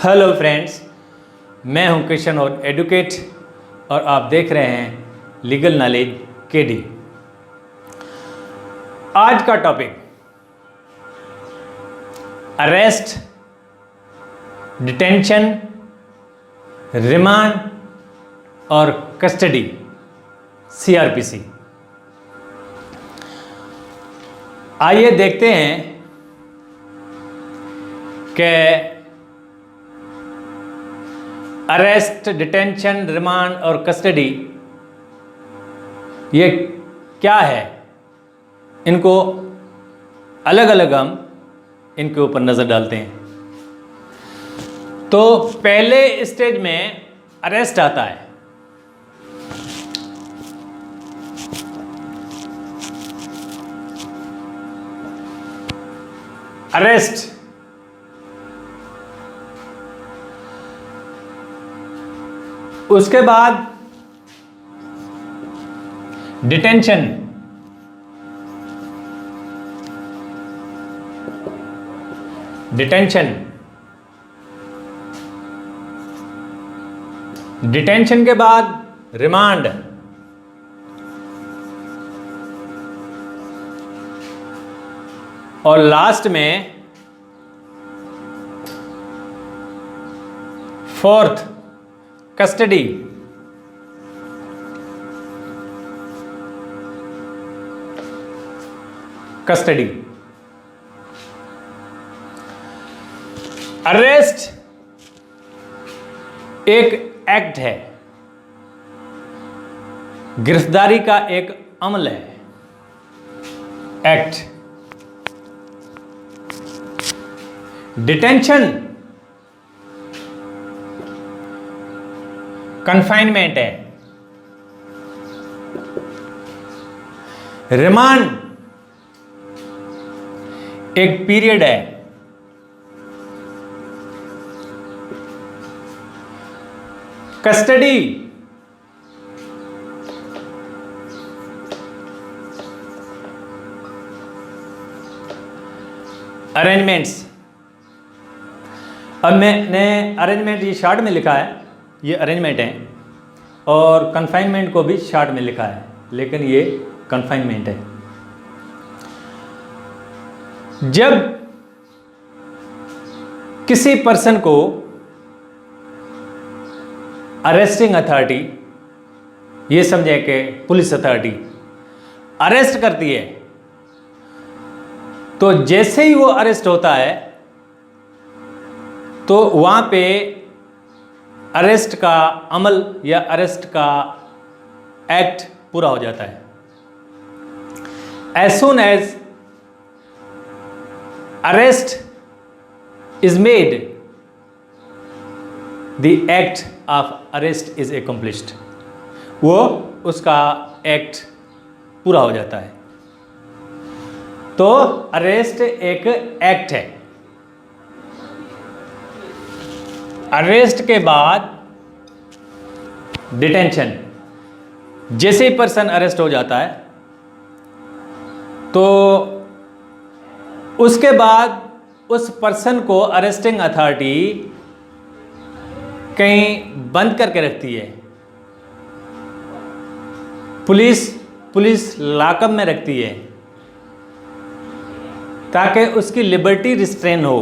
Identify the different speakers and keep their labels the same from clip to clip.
Speaker 1: Hello friends, मैं हूं कृष्ण और एडवोकेट और आप देख रहे हैं लीगल नॉलेज केडी। आज का टॉपिक अरेस्ट, डिटेंशन, रिमांड और कस्टडी, सीआरपीसी। आइए देखते हैं कि अरेस्ट, डिटेंशन, रिमांड और कस्टडी ये क्या है। इनको अलग अलग हम इनके ऊपर नज़र डालते हैं। तो पहले स्टेज में अरेस्ट आता है। अरेस्ट उसके बाद डिटेंशन, डिटेंशन के बाद रिमांड, और लास्ट में फोर्थ कस्टडी। अरेस्ट एक एक्ट है, गिरफ्तारी का एक अमल है, एक्ट। डिटेंशन कन्फाइनमेंट है। रिमांड एक पीरियड है। Custody arrangements. अब मैंने अरेंजमेंट ये शॉर्ट में लिखा है, ये अरेंजमेंट है, और कन्फाइनमेंट को भी शॉर्ट में लिखा है, लेकिन ये कन्फाइनमेंट है। जब किसी पर्सन को अरेस्टिंग अथॉरिटी, ये समझे कि पुलिस अथॉरिटी अरेस्ट करती है, तो जैसे ही वो अरेस्ट होता है तो वहां पे अरेस्ट का अमल या अरेस्ट का एक्ट पूरा हो जाता है। As soon as arrest is made, the act of arrest is accomplished. वो उसका एक्ट पूरा हो जाता है। तो अरेस्ट एक एक्ट है। अरेस्ट के बाद डिटेंशन। जैसे ही पर्सन अरेस्ट हो जाता है तो उसके बाद उस पर्सन को अरेस्टिंग अथॉरिटी कहीं बंद करके रखती है। पुलिस लॉकअप में रखती है ताकि उसकी लिबर्टी रिस्ट्रेन हो।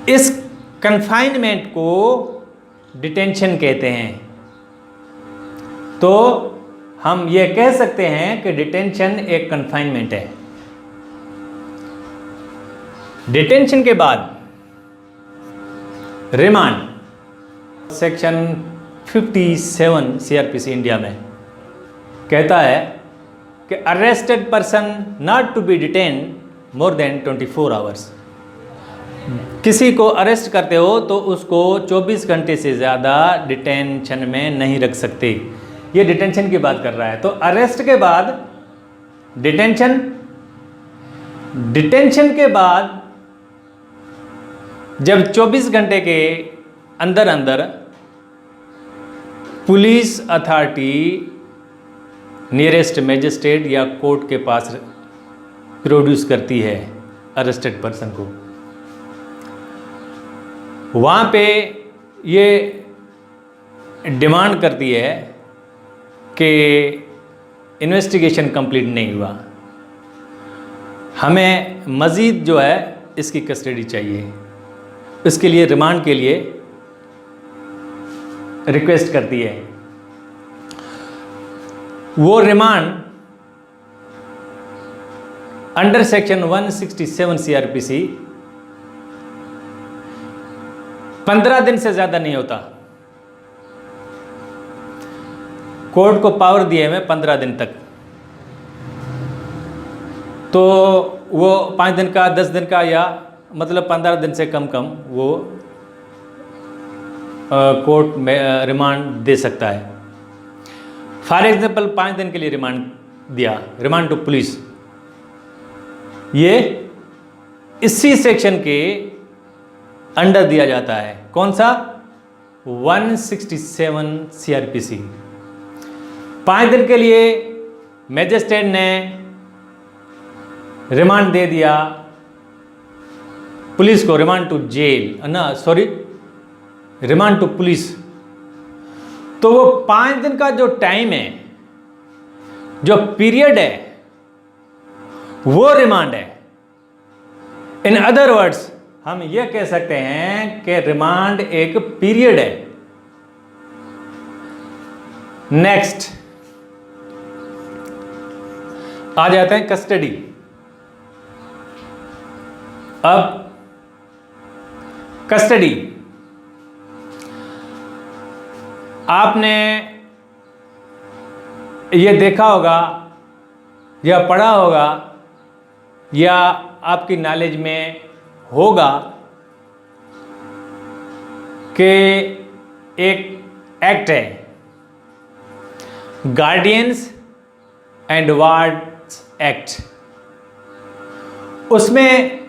Speaker 1: इस कन्फाइनमेंट को डिटेंशन कहते हैं। तो हम ये कह सकते हैं कि डिटेंशन एक कन्फाइनमेंट है। डिटेंशन के बाद रिमांड। सेक्शन 57 सीआरपीसी इंडिया में कहता है कि arrested person not to be detain more than 24 hours. किसी को अरेस्ट करते हो तो उसको 24 घंटे से ज़्यादा डिटेंशन में नहीं रख सकते। ये डिटेंशन की बात कर रहा है। तो अरेस्ट के बाद डिटेंशन के बाद जब 24 घंटे के अंदर अंदर पुलिस अथॉरिटी नियरेस्ट मजिस्ट्रेट या कोर्ट के पास प्रोड्यूस करती है अरेस्टेड पर्सन को, वहाँ पे ये डिमांड करती है कि इन्वेस्टिगेशन कंप्लीट नहीं हुआ, हमें मज़ीद जो है इसकी कस्टडी चाहिए। इसके लिए रिमांड के लिए रिक्वेस्ट करती है। वो रिमांड अंडर सेक्शन 167 सीआरपीसी 15 दिन से ज़्यादा नहीं होता। कोर्ट को पावर दिए हुए 15 दिन तक, तो वो 5 दिन का, 10 दिन का, या मतलब 15 दिन से कम वो कोर्ट में रिमांड दे सकता है। फॉर एग्जांपल 5 दिन के लिए रिमांड दिया, रिमांड टू पुलिस, ये इसी सेक्शन के अंडर दिया जाता है। कौन सा? 167 सीआरपीसी। 5 दिन के लिए मैजिस्ट्रेट ने रिमांड दे दिया पुलिस को, रिमांड टू जेल ना, सॉरी, रिमांड टू पुलिस, तो वो 5 दिन का जो टाइम है, जो पीरियड है, वो रिमांड है। इन अदर वर्ड्स हम ये कह सकते हैं कि रिमांड एक पीरियड है। नेक्स्ट आ जाते हैं कस्टडी। अब कस्टडी, आपने ये देखा होगा या पढ़ा होगा या आपकी नॉलेज में होगा कि एक एक्ट है, गार्डियंस एंड वार्ड्स एक्ट। उसमें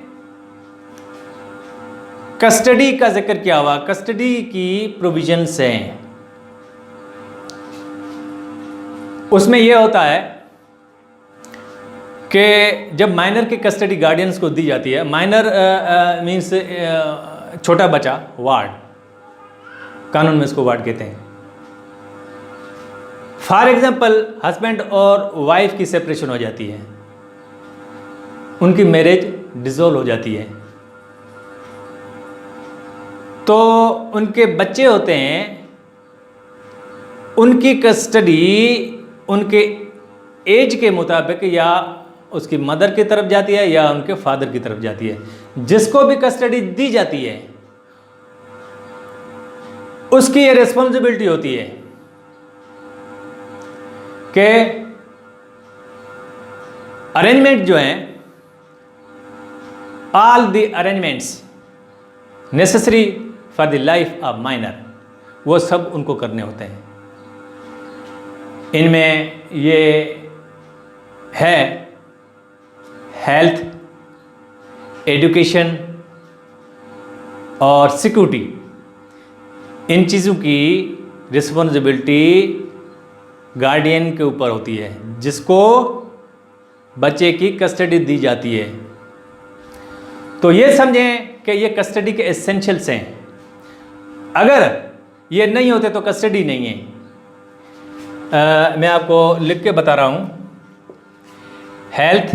Speaker 1: कस्टडी का जिक्र किया हुआ, कस्टडी की प्रोविजंस हैं। उसमें यह होता है कि जब माइनर की कस्टडी गार्डियंस को दी जाती है, माइनर मीन्स छोटा बच्चा, वार्ड, कानून में इसको वार्ड कहते हैं। फॉर एग्जाम्पल हस्बैंड और वाइफ की सेपरेशन हो जाती है, उनकी मैरिज डिसॉल्व हो जाती है, तो उनके बच्चे होते हैं, उनकी कस्टडी उनके एज के मुताबिक या उसकी मदर की तरफ जाती है या उनके फादर की तरफ जाती है। जिसको भी कस्टडी दी जाती है उसकी ये रिस्पॉन्सिबिलिटी होती है कि अरेंजमेंट जो हैं, all the arrangements necessary for the life of minor, वो सब उनको करने होते हैं। इनमें ये है हेल्थ, एजुकेशन और सिक्योरिटी। इन चीज़ों की रिस्पॉन्सिबिलिटी गार्डियन के ऊपर होती है, जिसको बच्चे की कस्टडी दी जाती है। तो ये समझें कि ये कस्टडी के एसेंशियल्स हैं। अगर ये नहीं होते तो कस्टडी नहीं है। मैं आपको लिख के बता रहा हूँ। हेल्थ,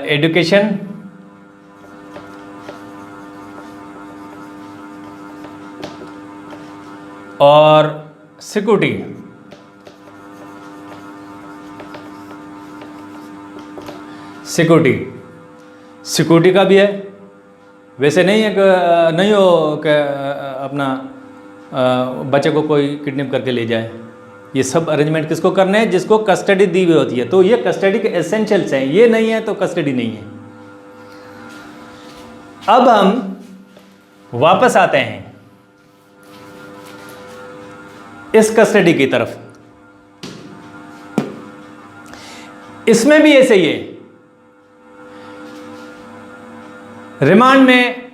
Speaker 1: एजुकेशन, और सिक्योरिटी। सिक्योरिटी का भी है, वैसे नहीं है कि नहीं हो कि अपना बच्चे को कोई किडनैप करके ले जाए। ये सब अरेंजमेंट किसको करने हैं? जिसको कस्टडी दी हुई होती है। तो ये कस्टडी के एसेंशियल्स हैं, ये नहीं है तो कस्टडी नहीं है। अब हम वापस आते हैं इस कस्टडी की तरफ। इसमें भी ऐसे ही है। रिमांड में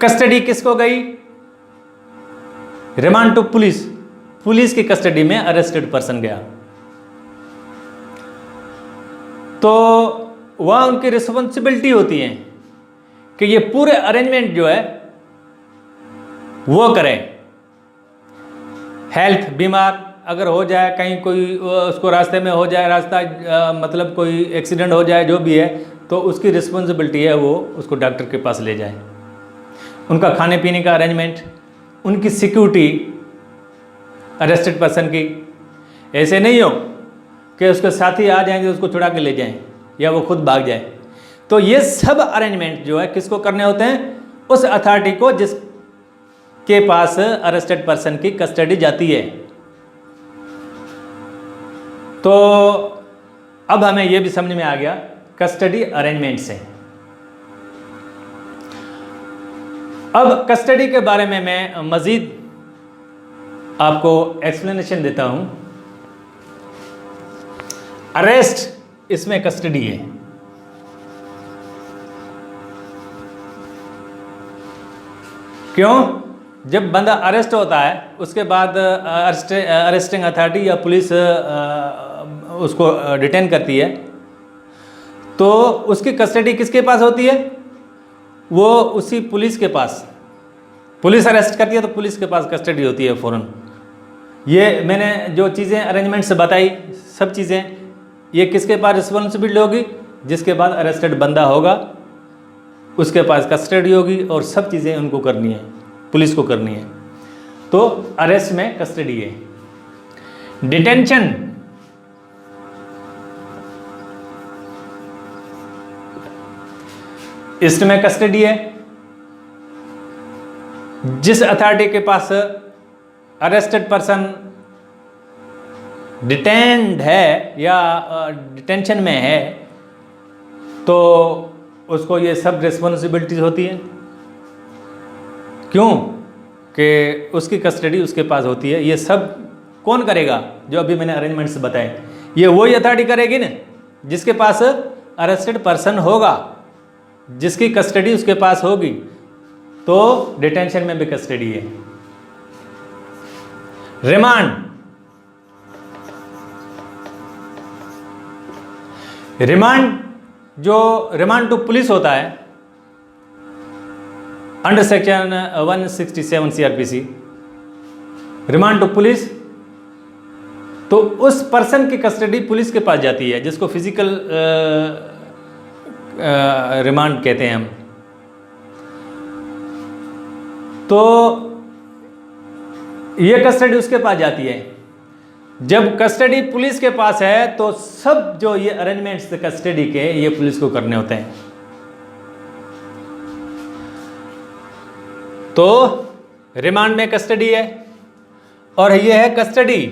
Speaker 1: कस्टडी किसको गई? रिमांड टू पुलिस, पुलिस की कस्टडी में अरेस्टेड पर्सन गया। तो वहाँ उनकी रिस्पॉन्सिबिलिटी होती है कि ये पूरे अरेंजमेंट जो है वो करें। हेल्थ, बीमार अगर हो जाए, कहीं कोई उसको रास्ते में हो जाए, मतलब कोई एक्सीडेंट हो जाए, जो भी है, तो उसकी रिस्पॉन्सिबिलिटी है वो उसको डॉक्टर के पास ले जाए। उनका खाने पीने का अरेंजमेंट, उनकी सिक्योरिटी अरेस्टेड पर्सन की। ऐसे नहीं हो कि उसके साथी आ जाएंगे उसको छुड़ा के ले जाएं या वो खुद भाग जाए। तो ये सब अरेंजमेंट जो है किसको करने होते हैं? उस अथॉरिटी को जिसके पास अरेस्टेड पर्सन की कस्टडी जाती है। तो अब हमें यह भी समझ में आ गया कस्टडी अरेंजमेंट से। अब कस्टडी के बारे में मैं मज़ीद आपको एक्सप्लेनेशन देता हूं। अरेस्ट, इसमें कस्टडी है। क्यों? जब बंदा अरेस्ट होता है उसके बाद अरेस्टिंग अथॉरिटी या पुलिस उसको डिटेन करती है, तो उसकी कस्टडी किसके पास होती है? वो उसी पुलिस के पास। पुलिस अरेस्ट करती है तो पुलिस के पास कस्टडी होती है फ़ौरन। ये मैंने जो चीज़ें अरेंजमेंट्स बताई, सब चीज़ें, ये किसके पास रिस्पॉन्सिबिलिटी होगी? जिसके बाद अरेस्टेड बंदा होगा उसके पास कस्टडी होगी और सब चीज़ें उनको करनी है, पुलिस को करनी है। तो अरेस्ट में कस्टडी है। डिटेंशन, इसमें कस्टडी है। जिस अथॉरिटी के पास अरेस्टेड पर्सन डिटेन्ड है या डिटेंशन में है तो उसको ये सब रिस्पॉन्सिबिलिटीज होती है। क्यों? कि उसकी कस्टडी उसके पास होती है। ये सब कौन करेगा? जो अभी मैंने अरेंजमेंट्स बताए, ये वही अथॉरिटी करेगी ना जिसके पास अरेस्टेड पर्सन होगा, जिसकी कस्टडी उसके पास होगी। तो डिटेंशन में भी कस्टडी है। रिमांड, रिमांड टू पुलिस होता है under section 167 CRPC। Remand to police, तो उस पर्सन की कस्टडी पुलिस के पास जाती है जिसको फिजिकल रिमांड कहते हैं हम। तो ये कस्टडी उसके पास जाती है। जब कस्टडी पुलिस के पास है तो सब जो ये अरेंजमेंट्स कस्टडी के ये पुलिस को करने होते हैं। तो रिमांड में कस्टडी है और ये है कस्टडी।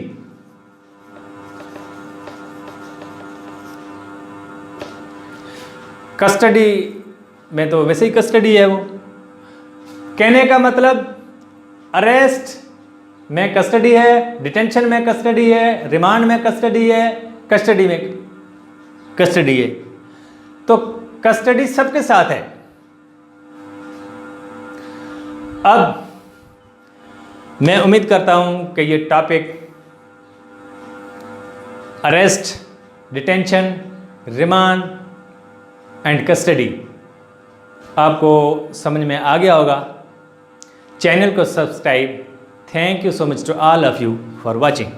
Speaker 1: कस्टडी में तो वैसे ही कस्टडी है। वो कहने का मतलब अरेस्ट में कस्टडी है, डिटेंशन में कस्टडी है, रिमांड में कस्टडी है, कस्टडी में कस्टडी है। तो कस्टडी सबके साथ है। अब मैं उम्मीद करता हूं कि ये topic arrest, detention, remand and custody आपको समझ में आ गया होगा। चैनल को subscribe. Thank you so much to all of you for watching.